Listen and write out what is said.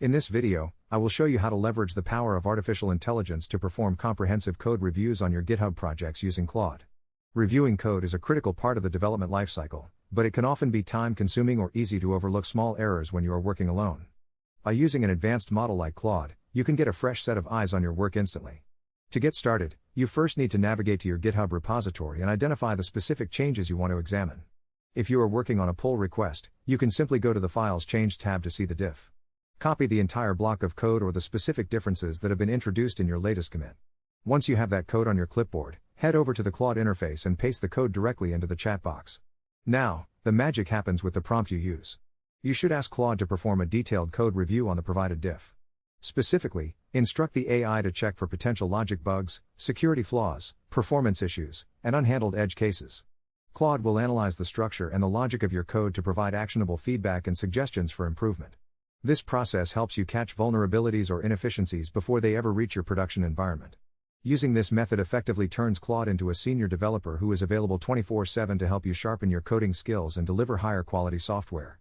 In this video, I will show you how to leverage the power of artificial intelligence to perform comprehensive code reviews on your GitHub projects using Claude. Reviewing code is a critical part of the development lifecycle, but it can often be time-consuming or easy to overlook small errors when you are working alone. By using an advanced model like Claude, you can get a fresh set of eyes on your work instantly. To get started, you first need to navigate to your GitHub repository and identify the specific changes you want to examine. If you are working on a pull request, you can simply go to the Files Changed tab to see the diff. Copy the entire block of code or the specific differences that have been introduced in your latest commit. Once you have that code on your clipboard, head over to the Claude interface and paste the code directly into the chat box. Now, the magic happens with the prompt you use. You should ask Claude to perform a detailed code review on the provided diff. Specifically, instruct the AI to check for potential logic bugs, security flaws, performance issues, and unhandled edge cases. Claude will analyze the structure and the logic of your code to provide actionable feedback and suggestions for improvement. This process helps you catch vulnerabilities or inefficiencies before they ever reach your production environment. Using this method effectively turns Claude into a senior developer who is available 24/7 to help you sharpen your coding skills and deliver higher quality software.